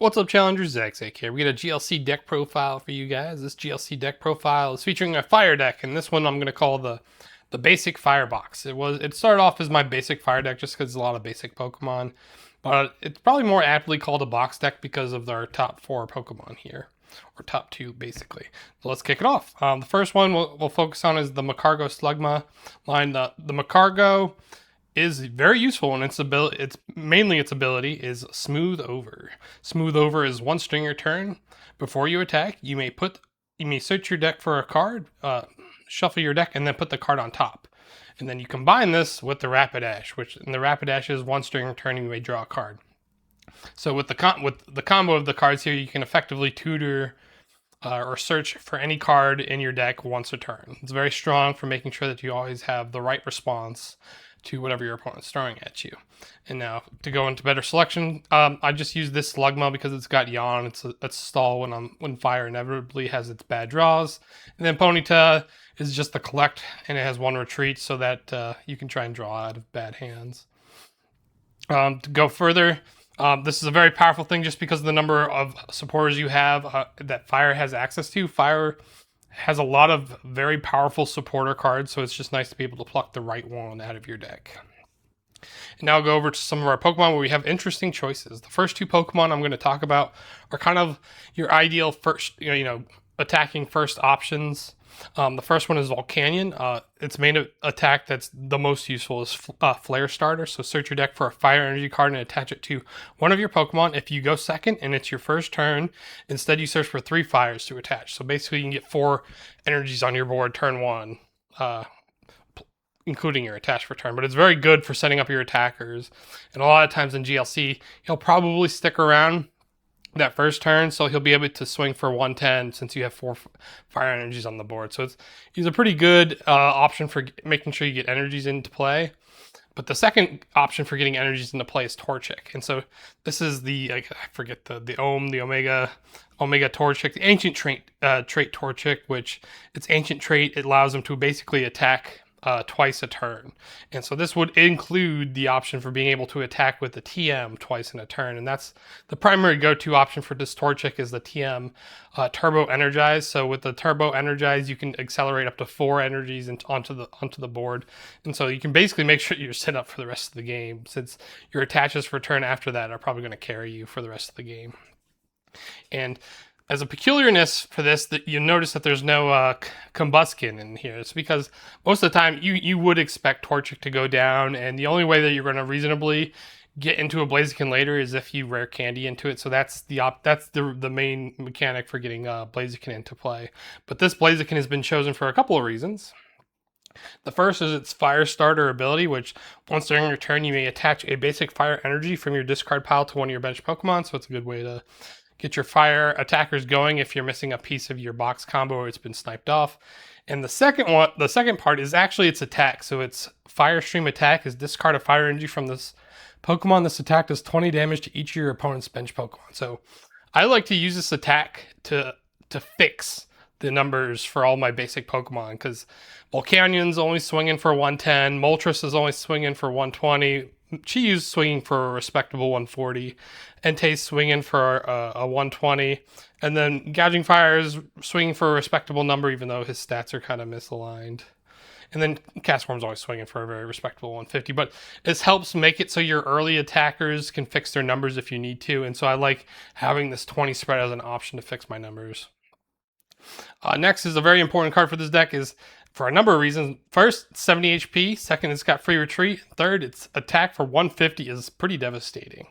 What's up, challengers? Zach here. We got a GLC deck profile for you guys. This GLC deck profile is featuring a fire deck, and this one I'm going to call the basic firebox. It started off as my basic fire deck just because there's a lot of basic Pokemon, but it's probably more aptly called a box deck because of our top 4 Pokemon here, or top 2 basically. So let's kick it off. The first one we'll focus on is the Macargo Slugma line. The Macargo is very useful, and its ability is Smooth Over. Smooth Over is one string your turn. Before you attack, you may search your deck for a card, shuffle your deck, and then put the card on top. And then you combine this with the Rapidash, which in the Rapidash is one string your turn, and you may draw a card. So with the combo of the cards here, you can effectively tutor or search for any card in your deck once a turn. It's very strong for making sure that you always have the right response to whatever your opponent's throwing at you. And now to go into better selection, I just use this Slugma because it's got Yawn. It's a stall when fire inevitably has its bad draws. And then Ponyta is just the collect, and it has one retreat so that you can try and draw out of bad hands. To go further, this is a very powerful thing just because of the number of supporters you have that fire has access to. Fire has a lot of very powerful supporter cards, so it's just nice to be able to pluck the right one out of your deck. And now I'll go over to some of our Pokemon where we have interesting choices. The first 2 Pokemon I'm going to talk about are kind of your ideal first, attacking first options. The first one is Volcanion. Its main attack that's the most useful is Flare Starter. So search your deck for a fire energy card and attach it to one of your Pokemon. If you go second and it's your first turn, instead you search for 3 fires to attach. So basically you can get 4 energies on your board turn 1, including your attach for turn. But it's very good for setting up your attackers. And a lot of times in GLC, he'll probably stick around that first turn, so he'll be able to swing for 110 since you have 4 fire energies on the board. So he's a pretty good option for making sure you get energies into play. But the second option for getting energies into play is Torchic. And so this is the Omega Torchic, the ancient trait Torchic, which its ancient trait, it allows them to basically attack twice a turn. And so this would include the option for being able to attack with the TM twice in a turn. And that's the primary go-to option for this Torchic is the TM Turbo Energize. So with the Turbo Energize, you can accelerate up to 4 energies onto the board. And so you can basically make sure you're set up for the rest of the game, since your attaches for turn after that are probably going to carry you for the rest of the game. And as a peculiarness for this, that you notice that there's no Combuskin in here. It's because most of the time you would expect Torchic to go down, and the only way that you're going to reasonably get into a Blaziken later is if you rare candy into it. So that's the main mechanic for getting Blaziken into play. But this Blaziken has been chosen for a couple of reasons. The first is its Fire Starter ability, which once during your turn you may attach a basic fire energy from your discard pile to one of your bench Pokemon. So it's a good way to get your fire attackers going if you're missing a piece of your box combo or it's been sniped off. And the second part is actually its attack. So its Fire Stream attack is discard a fire energy from this Pokemon. This attack does 20 damage to each of your opponent's bench Pokemon. So I like to use this attack to fix the numbers for all my basic Pokemon, because Volcanion's only swinging for 110, Moltres is only swinging for 120, Chiu's swinging for a respectable 140, Entei's swinging for a 120, and then Gouging Fire is swinging for a respectable number, even though his stats are kind of misaligned. And then Castform's always swinging for a very respectable 150. But this helps make it so your early attackers can fix their numbers if you need to. And so I like having this 20 spread as an option to fix my numbers. Next is a very important card for this deck is for a number of reasons. First, 70 HP. Second, it's got free retreat. Third, its attack for 150 is pretty devastating.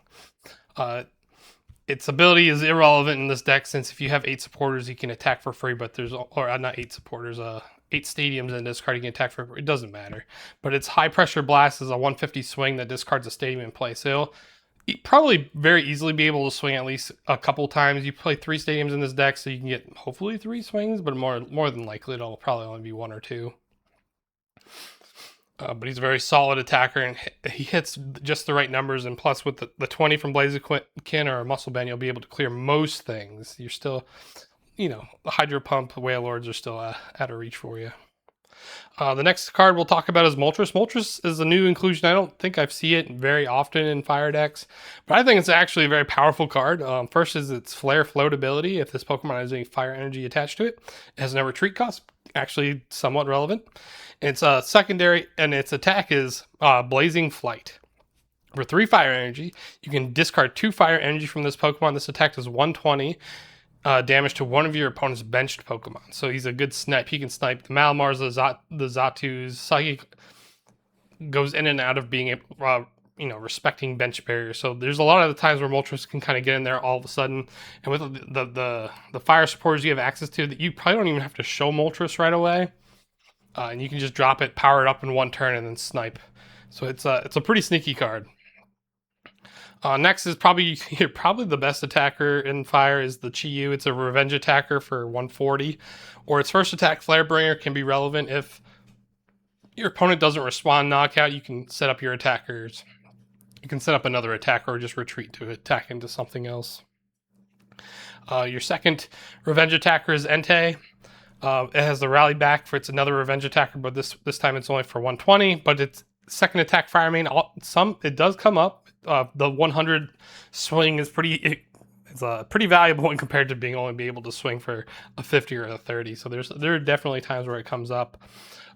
Its ability is irrelevant in this deck, since if you have 8 supporters, you can attack for free, but not 8 supporters, 8 stadiums and discard, you can attack for free. It doesn't matter. But its High Pressure Blast is a 150 swing that discards a stadium in play. So you'll probably very easily be able to swing at least a couple times. You play 3 stadiums in this deck, so you can get hopefully 3 swings, but more than likely it'll probably only be 1 or 2. But he's a very solid attacker, and he hits just the right numbers. And plus, with the 20 from Blaziken or Muscle Band, you'll be able to clear most things. You're still, the Hydro Pump, Wailords are still out of reach for you. The next card we'll talk about is Moltres. Moltres is a new inclusion. I don't think I've seen it very often in fire decks, but I think it's actually a very powerful card. First is its Flare Float ability. If this Pokemon has any fire energy attached to it, it has no retreat cost. Actually, somewhat relevant. It's secondary, and its attack is Blazing Flight. For 3 fire energy, you can discard 2 fire energy from this Pokemon. This attack does 120. Damage to one of your opponent's benched Pokemon. So he's a good snipe. He can snipe the Malamars, the Zatus. Psychic goes in and out of being respecting bench barriers. So there's a lot of the times where Moltres can kind of get in there all of a sudden. And with the fire supporters you have access to, that you probably don't even have to show Moltres right away. And you can just drop it, power it up in one turn, and then snipe. So it's a pretty sneaky card. Next is probably the best attacker in fire is the Chi-Yu. It's a revenge attacker for 140, or its first attack, Flare Bringer, can be relevant if your opponent doesn't respond knockout. You can set up your attackers. You can set up another attacker or just retreat to attack into something else. Your second revenge attacker is Entei. It has the rally back for it's another revenge attacker, but this time it's only for 120. But its second attack, Fire Main, it does come up. The 100 swing is pretty valuable when compared to only be able to swing for a 50 or a 30. So there are definitely times where it comes up.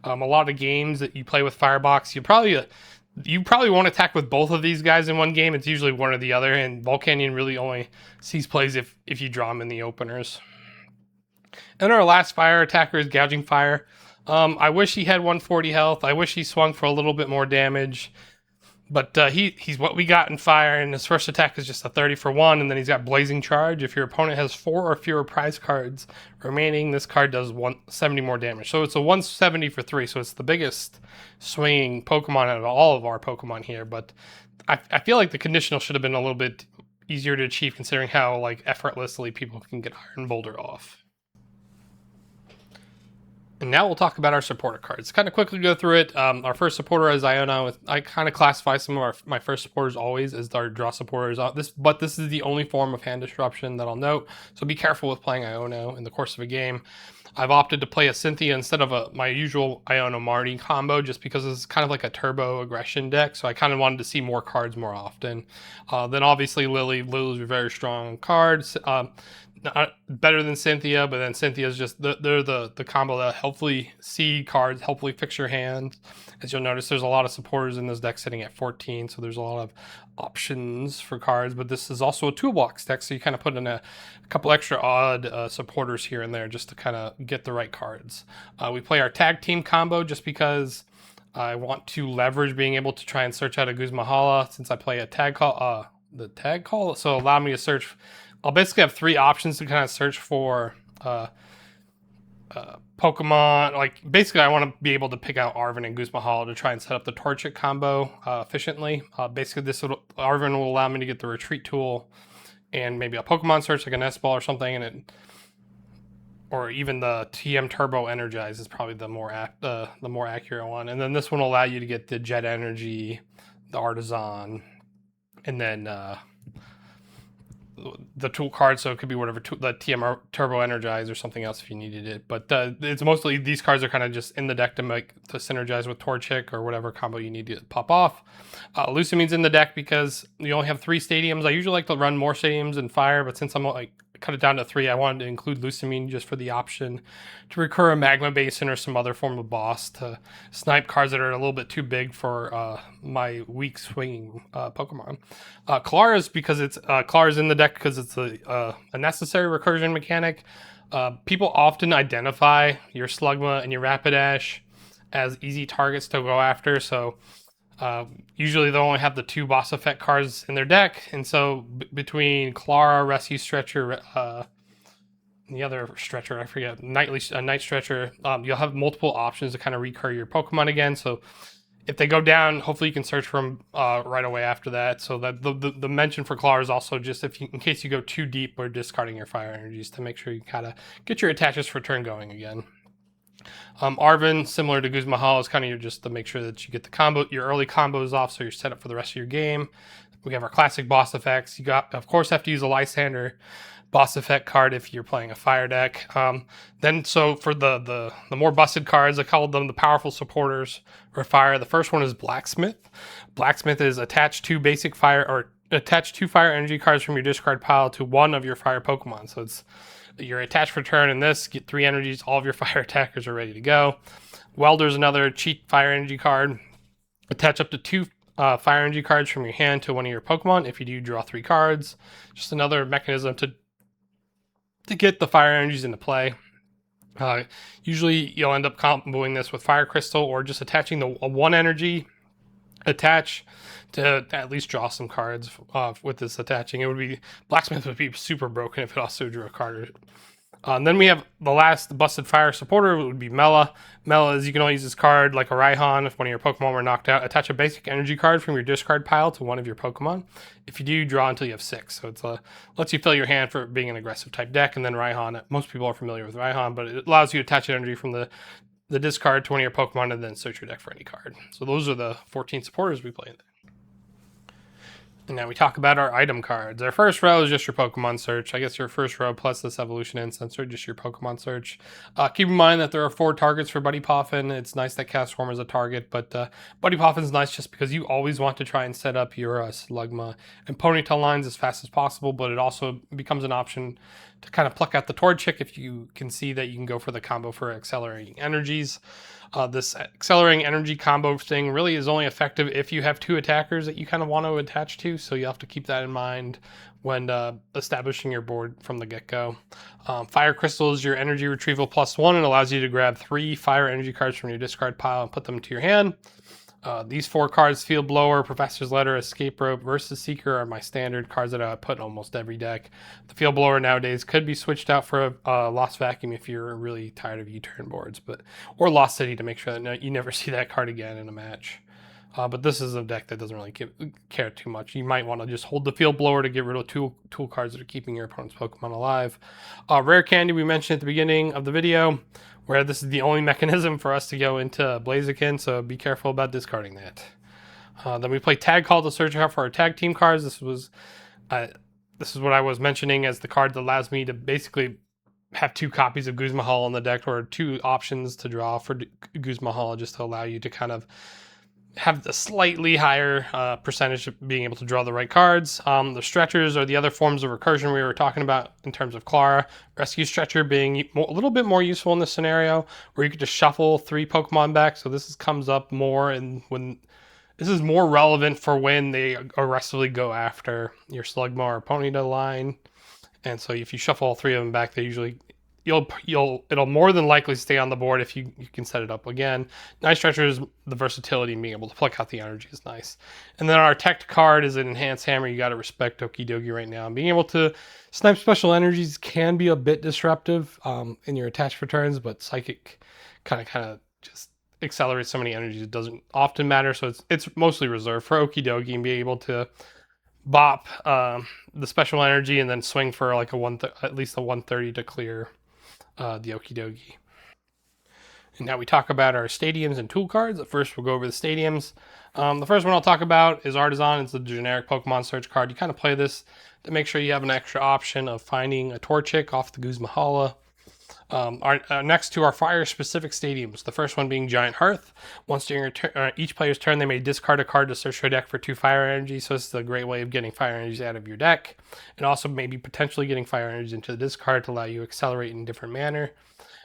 A lot of games that you play with Firebox, you probably won't attack with both of these guys in one game. It's usually one or the other, and Volcanion really only sees plays if you draw them in the openers. And our last fire attacker is Gouging Fire. I wish he had 140 health. I wish he swung for a little bit more damage. But he's what we got in fire, and his first attack is just a 30 for 1, and then he's got Blazing Charge. If your opponent has 4 or fewer prize cards remaining, this card does 170 more damage. So it's a 170 for 3, so it's the biggest swinging Pokemon out of all of our Pokemon here. But I feel like the conditional should have been a little bit easier to achieve, considering how effortlessly people can get Iron Boulder off. And now we'll talk about our supporter cards. Kind of quickly go through it. Our first supporter is Iona. I kind of classify some of my first supporters always as our draw supporters. But this is the only form of hand disruption that I'll note. So be careful with playing Iona in the course of a game. I've opted to play a Cynthia instead of my usual Iona Marnie combo, just because it's kind of like a turbo aggression deck. So I kind of wanted to see more cards more often. Then obviously Lily. Lily's a very strong card. Not better than Cynthia, but then Cynthia's just they're the combo that hopefully see cards, hopefully fix your hand. As you'll notice, there's a lot of supporters in this deck sitting at 14, so there's a lot of options for cards. But this is also a toolbox deck, so you kind of put in a couple extra odd supporters here and there just to kind of get the right cards. We play our tag team combo just because I want to leverage being able to try and search out a Guzmahala since I play a tag call. The tag call, so allow me to search. I'll basically have 3 options to kind of search for Pokemon. Basically, I want to be able to pick out Arven and Guzmahala to try and set up the Torchic combo efficiently. Basically, Arven will allow me to get the retreat tool and maybe a Pokemon search like an S-Ball or something, or even the TM Turbo Energize is probably the more accurate one. And then this one will allow you to get the Jet Energy, the Artisan, and then the tool card, so it could be whatever the TM Turbo Energize or something else if you needed it. But it's mostly these cards are kind of just in the deck to synergize with Torchic or whatever combo you need to pop off. Lucamine's in the deck because you only have 3 stadiums. I usually like to run more stadiums in Fire, but since I'm cut it down to 3, I wanted to include Lucamine just for the option to recur a Magma Basin or some other form of boss to snipe cards that are a little bit too big for my weak swinging Pokemon. Kalara's because it's Kalara's in the deck because it's a necessary recursion mechanic. People often identify your Slugma and your Rapidash as easy targets to go after, so usually they'll only have the 2 boss effect cards in their deck, and so between Kalara, Rescue Stretcher, the other Stretcher, I forget, Night Stretcher, you'll have multiple options to kind of recur your Pokemon again. So if they go down, hopefully you can search for them right away after that. So that the mention for Kalara is also just in case you go too deep or discarding your fire energies to make sure you kind of get your attaches for turn going again. Arven, similar to Guzmahala, is kind of just to make sure that you get your early combos off so you're set up for the rest of your game. We have our classic boss effects. You got, of course, have to use a Lysander boss effect card if you're playing a fire deck. Then, so for the more busted cards, I call them the powerful supporters for fire. The first one is Blacksmith. Blacksmith is attached to basic fire, or attach 2 fire energy cards from your discard pile to one of your fire Pokemon. So it's you're attached for turn in this, get 3 energies, all of your fire attackers are ready to go. Welder's another cheat fire energy card. Attach up to 2 fire energy cards from your hand to one of your Pokemon. If you do, draw 3 cards. Just another mechanism to get the fire energies into play. Usually you'll end up comboing this with Fire Crystal or just attaching the 1 energy attach to at least draw some cards with this attaching. It would be Blacksmith would be super broken if it also drew a card. Then we have the last busted fire supporter, would be Mela. Mela is, you can only use this card like a Raihan if one of your Pokemon were knocked out. Attach a basic energy card from your discard pile to one of your Pokemon. If you do, draw until you have 6. So it's lets you fill your hand for being an aggressive type deck. And then Raihan, most people are familiar with Raihan, but it allows you to attach energy from the discard to one of your Pokemon and then search your deck for any card. So those are the 14 supporters we play in there. And now we talk about our item cards. Our first row is just your Pokemon search. I guess your first row plus this evolution instance, or just your Pokemon search. Keep in mind that there are 4 targets for Buddy Poffin. It's nice that Castform is a target, but Buddy Poffin's nice just because you always want to try and set up your Slugma and Ponytail lines as fast as possible, but it also becomes an option to kind of pluck out the Torchic if you can see that you can go for the combo for accelerating energies. This accelerating energy combo thing really is only effective if you have 2 attackers that you kind of want to attach to, so you have to keep that in mind when establishing your board from the get-go. Fire Crystal is your energy retrieval +1 and allows you to grab 3 fire energy cards from your discard pile and put them to your hand. These 4 cards, Field Blower, Professor's Letter, Escape Rope, Versus Seeker, are my standard cards that I put in almost every deck. The Field Blower nowadays could be switched out for a Lost Vacuum if you're really tired of U-turn boards, or Lost City to make sure that you never see that card again in a match. But this is a deck that doesn't really care too much. You might want to just hold the Field Blower to get rid of tool cards that are keeping your opponent's Pokemon alive. Rare Candy we mentioned at the beginning of the video, where this is the only mechanism for us to go into Blaziken, so be careful about discarding that. Then we play Tag Call to search out for our tag team cards. This is what I was mentioning as the card that allows me to basically have 2 copies of Guzmahal in the deck, or 2 options to draw for Guzmahal, just to allow you to kind of have the slightly higher percentage of being able to draw the right cards. The stretchers are the other forms of recursion we were talking about in terms of Clara. Rescue Stretcher being a little bit more useful in this scenario, where you could just shuffle 3 Pokemon back. So this comes up more, and when this is more relevant for when they aggressively go after your Slugma or Ponyta line. And so if you shuffle all 3 of them back, they usually it'll more than likely stay on the board if you can set it up again. Nice Stretcher is the versatility and being able to pluck out the energy is nice. And then our tech card is an Enhanced Hammer. You got to respect Okidogi right now. And being able to snipe special energies can be a bit disruptive in your attached returns, but Psychic kind of just accelerates so many energies. It doesn't often matter, so it's mostly reserved for Okidogi, and be able to bop the special energy and then swing for like at least a 130 to clear the Okidogi. And now we talk about our stadiums and tool cards. First, we'll go over the stadiums. The first one I'll talk about is Artisan. It's the generic Pokemon search card. You kind of play this to make sure you have an extra option of finding a Torchic off the Guzmahala. Next to our fire-specific stadiums, the first one being Giant Hearth. Once during each player's turn, they may discard a card to search their deck for 2 fire energy, so this is a great way of getting fire energies out of your deck, and also maybe potentially getting fire energies into the discard to allow you to accelerate in a different manner.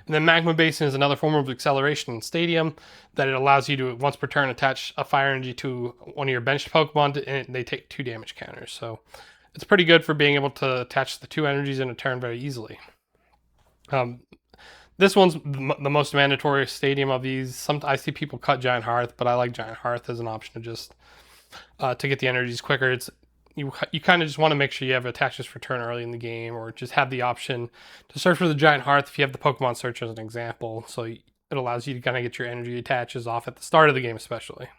And then Magma Basin is another form of acceleration in Stadium that it allows you to, once per turn, attach a fire energy to one of your benched Pokemon, and they take 2 damage counters. So it's pretty good for being able to attach the 2 energies in a turn very easily. This one's the most mandatory stadium of these. I see people cut Giant Hearth, but I like Giant Hearth as an option to just to get the energies quicker. You kind of just want to make sure you have attaches for turn early in the game, or just have the option to search for the Giant Hearth if you have the Pokemon search as an example. So it allows you to kind of get your energy attaches off at the start of the game especially.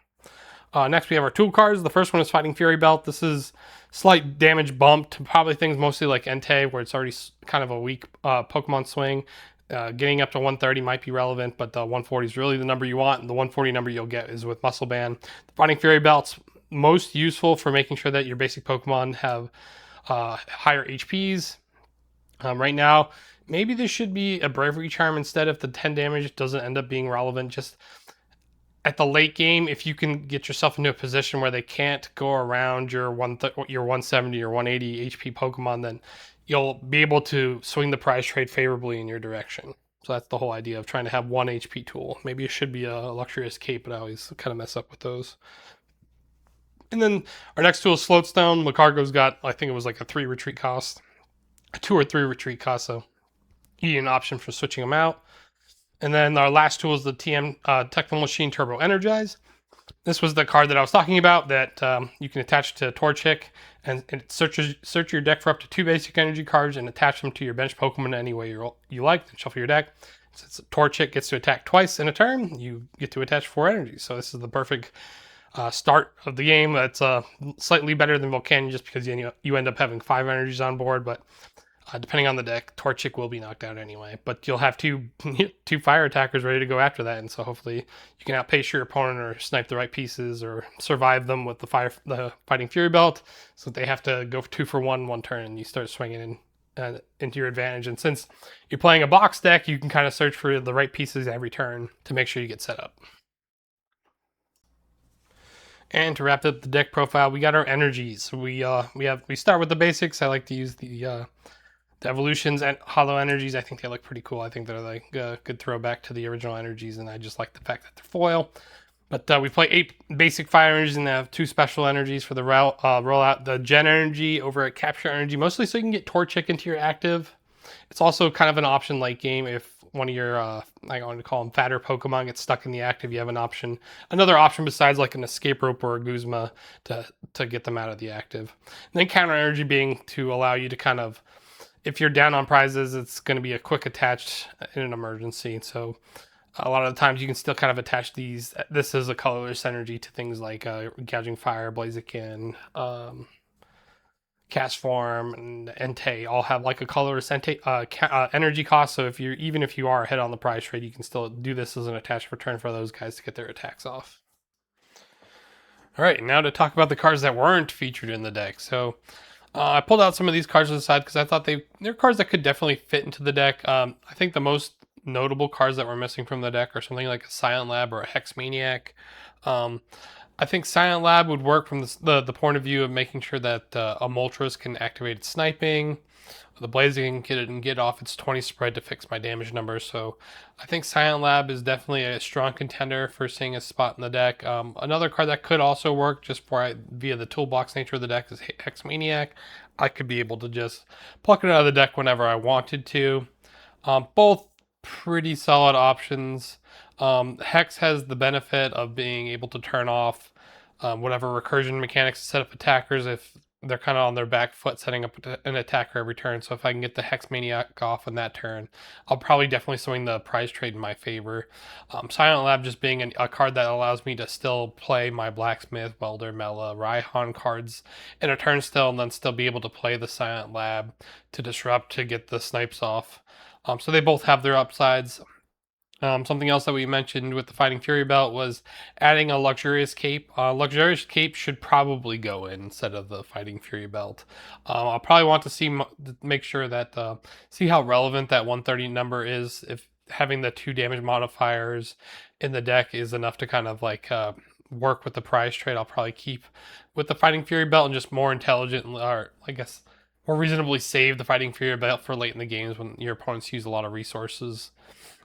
Next we have our tool cards. The first one is Fighting Fury Belt. This is slight damage bump to probably things mostly like Entei, where it's already kind of a weak Pokemon swing. Getting up to 130 might be relevant, but the 140 is really the number you want, and the 140 number you'll get is with Muscle Band. The Fighting Fury Belt's most useful for making sure that your basic Pokemon have higher HPs. Right now, maybe this should be a Bravery Charm instead if the 10 damage doesn't end up being relevant. Just at the late game, if you can get yourself into a position where they can't go around your 170 or 180 HP Pokemon, then you'll be able to swing the prize trade favorably in your direction. So that's the whole idea of trying to have one HP tool. Maybe it should be a Luxurious Cape, but I always kind of mess up with those. And then our next tool is Floatstone. Macargo's got, I think it was like a 3 retreat cost, a 2 or 3 retreat cost, so you need an option for switching them out. And then our last tool is the TM Techno Machine Turbo Energize. This was the card that I was talking about that you can attach to Torchic and search your deck for up to 2 basic energy cards and attach them to your bench Pokemon any way you like, and shuffle your deck. Since Torchic gets to attack twice in a turn, you get to attach 4 energies. So this is the perfect start of the game. That's slightly better than Volcanion just because you end up having 5 energies on board, but depending on the deck, Torchic will be knocked out anyway. But you'll have two fire attackers ready to go after that, and so hopefully you can outpace your opponent or snipe the right pieces or survive them with the Fighting Fury Belt, so that they have to go 2 for 1 turn, and you start swinging into your advantage. And since you're playing a box deck, you can kind of search for the right pieces every turn to make sure you get set up. And to wrap up the deck profile, we got our energies. We start with the basics. I like to use the evolutions and hollow energies. I think they look pretty cool. I think they're like a good throwback to the original energies, and I just like the fact that they're foil. But we play 8 basic fire energies and have 2 special energies for the rollout. The Gen energy over at Capture energy, mostly so you can get Torchic into your active. It's also kind of an option late game if one of your, I want to call them fatter Pokemon gets stuck in the active. You have another option besides like an Escape Rope or a Guzma to get them out of the active. And then Counter energy being to allow you to kind of, if you're down on prizes, it's going to be a quick attach in an emergency. So a lot of the times you can still kind of attach these. This is a colorless energy to things like Gouging Fire, Blaziken, Cast Form, and Entei all have like a colorless energy cost. So even if you are ahead on the prize trade, you can still do this as an attached return for those guys to get their attacks off. All right, now to talk about the cards that weren't featured in the deck. So I pulled out some of these cards to the side because I thought they're cards that could definitely fit into the deck. I think the most notable cards that were missing from the deck are something like a Silent Lab or a Hex Maniac. I think Silent Lab would work from the point of view of making sure that a Moltres can activate its sniping. The Blazing can get off its 20 spread to fix my damage numbers. So I think Silent Lab is definitely a strong contender for seeing a spot in the deck. Another card that could also work just via the toolbox nature of the deck is Hex Maniac. I could be able to just pluck it out of the deck whenever I wanted to. Both pretty solid options. Hex has the benefit of being able to turn off whatever recursion mechanics to set up attackers if they're kind of on their back foot setting up an attacker every turn. So if I can get the Hex Maniac off on that turn, I'll probably definitely swing the prize trade in my favor. Silent Lab just being a card that allows me to still play my Blacksmith, Welder, Mela, Raihan cards in a turn still, and then still be able to play the Silent Lab to disrupt to get the snipes off. So they both have their upsides. Something else that we mentioned with the Fighting Fury Belt was adding a Luxurious Cape. Luxurious Cape should probably go in instead of the Fighting Fury Belt. I'll probably want to make sure that see how relevant that 130 number is. If having the 2 damage modifiers in the deck is enough to kind of like work with the prize trade, I'll probably keep with the Fighting Fury Belt and just more intelligent, or I guess more reasonably save the Fighting Fury Belt for late in the games when your opponents use a lot of resources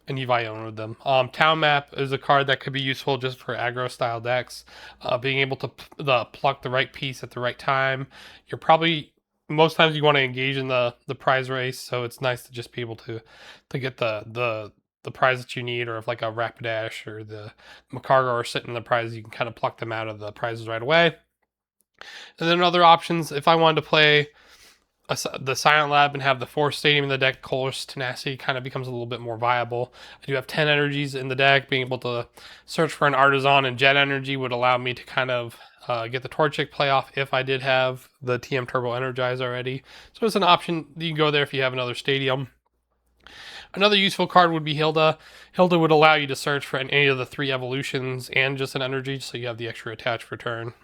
and you've Ionoed them. Town Map is a card that could be useful just for aggro style decks. Being able to pluck the right piece at the right time. You're probably, most times you want to engage in the prize race, so it's nice to just be able to get the prize that you need, or if like a Rapidash or the Macargo are sitting in the prize, you can kind of pluck them out of the prizes right away. And then other options, if I wanted to play the Silent Lab and have the Forest Stadium in the deck, Colorless Tenacity kind of becomes a little bit more viable. I do have 10 energies in the deck. Being able to search for an Artisan and Jet Energy would allow me to kind of get the Torchic play off if I did have the TM Turbo Energize already. So it's an option. You can go there if you have another Stadium. Another useful card would be Hilda. Hilda would allow you to search for any of the 3 evolutions and just an energy, so you have the extra attached return.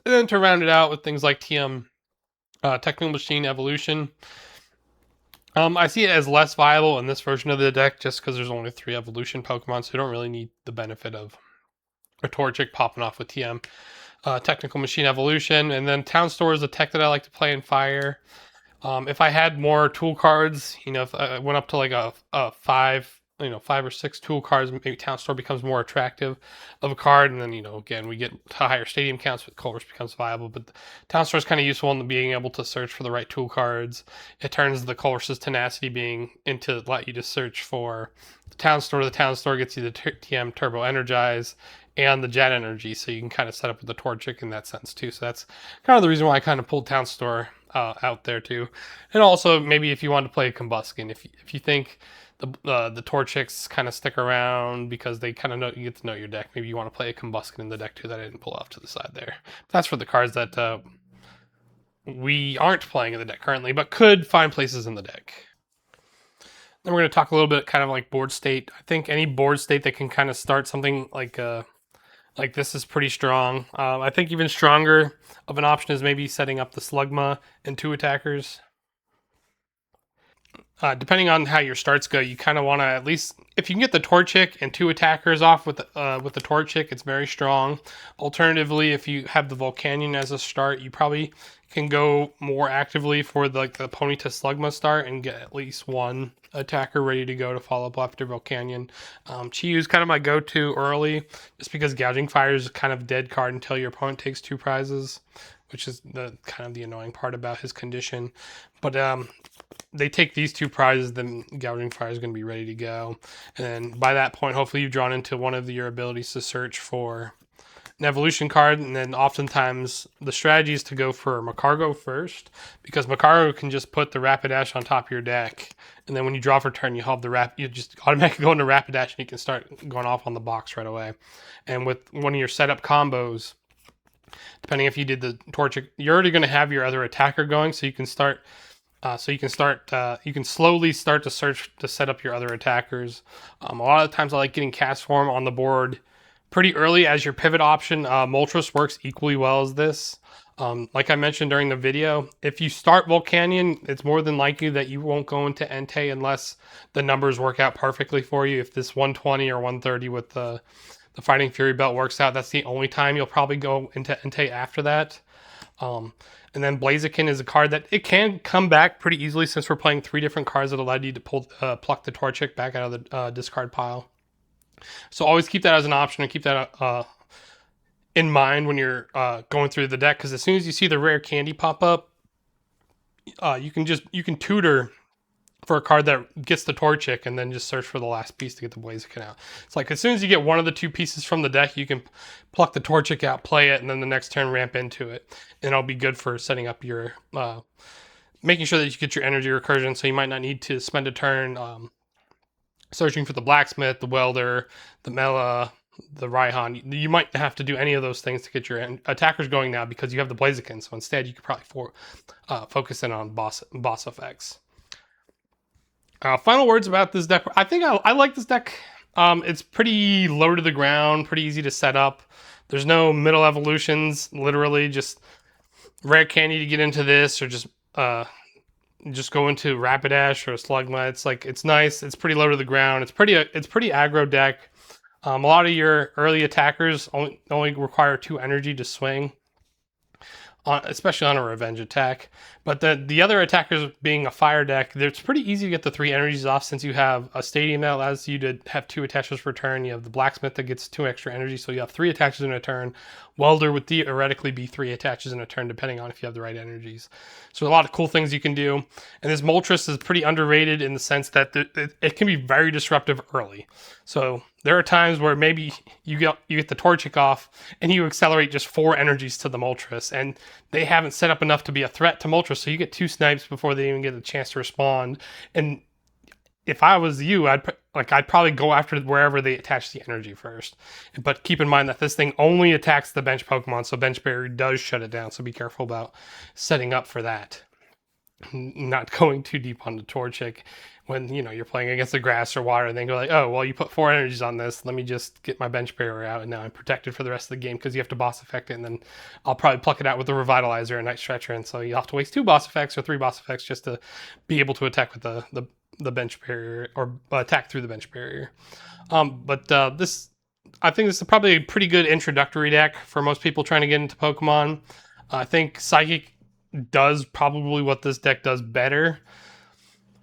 And then to round it out with things like TM, Technical Machine Evolution. I see it as less viable in this version of the deck just because there's only 3 evolution Pokemon, so you don't really need the benefit of a Torchic popping off with TM. Technical Machine Evolution, and then Town Store is a tech that I like to play in Fire. If I had more tool cards, if I went up to like a 5 or 6 tool cards, maybe Town Store becomes more attractive of a card, and then again we get to higher stadium counts, with Colress becomes viable. But Town Store is kind of useful in being able to search for the right tool cards. It turns the Colress's tenacity being into let you just search for the Town Store. The Town Store gets you the TM Turbo Energize and the Jet Energy, so you can kind of set up with the Torchic in that sense too. So that's kind of the reason why I kind of pulled Town Store out there too. And also maybe if you want to play a Combuskin, if you think the Torchics kind of stick around because they kind of you get to know your deck, maybe you want to play a Combuskin in the deck too that I didn't pull off to the side there. That's for the cards that we aren't playing in the deck currently, but could find places in the deck. Then we're going to talk a little bit kind of like board state. I think any board state that can kind of start something like this is pretty strong. I think even stronger of an option is maybe setting up the Slugma and 2 attackers. Depending on how your starts go, you kind of want to at least, if you can get the Torchic and 2 attackers off with the Torchic, it's very strong. Alternatively, if you have the Volcanion as a start, you probably can go more actively for the Ponyta Slugma start and get at least 1 attacker ready to go to follow up after Volcanion. Chiyu is kind of my go-to early, just because Gouging Fire is kind of dead card until your opponent takes 2 prizes, which is the kind of the annoying part about his condition. But they take these 2 prizes, then Gouging Fire is going to be ready to go. And then by that point, hopefully you've drawn into one of your abilities to search for an evolution card. And then oftentimes the strategy is to go for Macargo first, because Macargo can just put the Rapidash on top of your deck. And then when you draw for turn, you have you just automatically go into Rapidash and you can start going off on the box right away. And with one of your setup combos, depending if you did the Torchic, you're already going to have your other attacker going, so you can start. You can slowly start to search to set up your other attackers. A lot of times I like getting Cast Form on the board pretty early as your pivot option. Moltres works equally well as this. Like I mentioned during the video, if you start Volcanion, it's more than likely that you won't go into Entei unless the numbers work out perfectly for you. If this 120 or 130 with the Fighting Fury belt works out, that's the only time you'll probably go into Entei after that. And then Blaziken is a card that it can come back pretty easily, since we're playing 3 different cards that allowed you to pluck the Torchic back out of the discard pile. So always keep that as an option, and keep that in mind when you're going through the deck, because as soon as you see the rare candy pop up, you can tutor for a card that gets the Torchic and then just search for the last piece to get the Blaziken out. It's like as soon as you get one of the 2 pieces from the deck, you can pluck the Torchic out, play it, and then the next turn ramp into it. And it'll be good for setting up your, making sure that you get your energy recursion, so you might not need to spend a turn searching for the Blacksmith, the Welder, the Mela, the Raihan. You might have to do any of those things to get your attackers going now because you have the Blaziken, so instead you could probably focus in on boss effects. Final words about this deck. I think I like this deck. It's pretty low to the ground, pretty easy to set up. There's no middle evolutions, literally just rare candy to get into this, or just go into Rapidash or Slugma. It's nice. It's pretty low to the ground. It's pretty aggro deck. A lot of your early attackers only require 2 energy to swing, especially on a revenge attack. But the other attackers being a fire deck, it's pretty easy to get the 3 energies off, since you have a stadium that allows you to have 2 attachers per turn. You have the Blacksmith that gets 2 extra energy, so you have 3 attachers in a turn. Welder would theoretically be 3 attachers in a turn, depending on if you have the right energies. So a lot of cool things you can do. And this Moltres is pretty underrated in the sense that it can be very disruptive early. So there are times where maybe you get the Torchic off and you accelerate just 4 energies to the Moltres, and they haven't set up enough to be a threat to Moltres, so you get 2 snipes before they even get a chance to respond. And if I was you, I'd probably go after wherever they attach the energy first. But keep in mind that this thing only attacks the bench Pokemon, so Bench Barrier does shut it down, so be careful about setting up for that. not going too deep on the Torchic when, you know, you're playing against the grass or water, and then go like, oh, well, you put 4 energies on this. Let me just get my bench barrier out, and now I'm protected for the rest of the game because you have to boss effect it, and then I'll probably pluck it out with a Revitalizer and Night Stretcher, and so you have to waste 2 boss effects or 3 boss effects just to be able to attack with the bench barrier or attack through the bench barrier. This, I think this is probably a pretty good introductory deck for most people trying to get into Pokemon. I think Psychic does probably what this deck does better,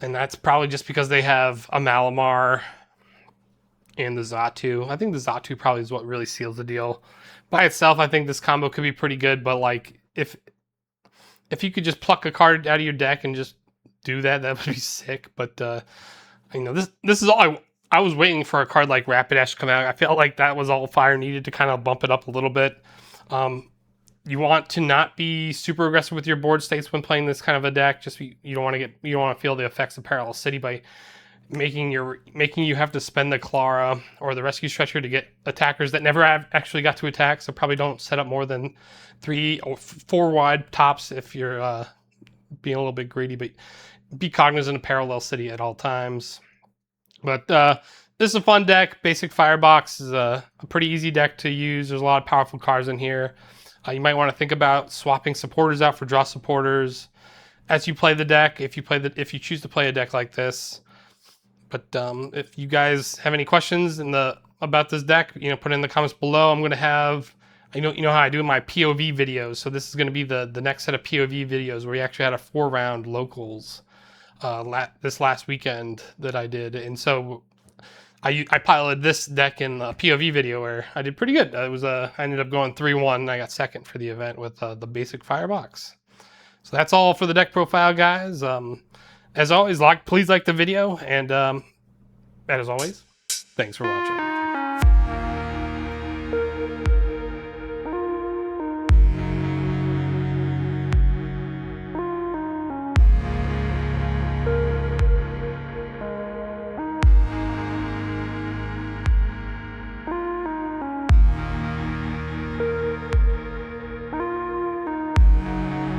and that's probably just because they have a Malamar and the Xatu. I think the Xatu probably is what really seals the deal. By itself, I think this combo could be pretty good, but like if you could just pluck a card out of your deck and just do that, that would be sick. But you know, this is all I was waiting for a card like Rapidash to come out. I felt like that was all Fire needed to kind of bump it up a little bit. You want to not be super aggressive with your board states when playing this kind of a deck. Just you don't want to feel the effects of Parallel City by making you have to spend the Clara or the Rescue Stretcher to get attackers that never actually got to attack. So probably don't set up more than 3 or 4 wide tops if you're being a little bit greedy. But be cognizant of Parallel City at all times. But this is a fun deck. Basic Firebox is a pretty easy deck to use. There's a lot of powerful cards in here. You might want to think about swapping supporters out for draw supporters as you play the deck, if you choose to play a deck like this. But if you guys have any questions about this deck, you know, put it in the comments below. I'm going to have, you know how I do my POV videos. So this is going to be the next set of POV videos where we actually had a 4-round locals this last weekend that I did. And so I piloted this deck in the POV video where I did pretty good. I ended up going 3-1, and I got second for the event with the basic Firebox. So that's all for the deck profile, guys. As always, please like the video, and as always, thanks for watching.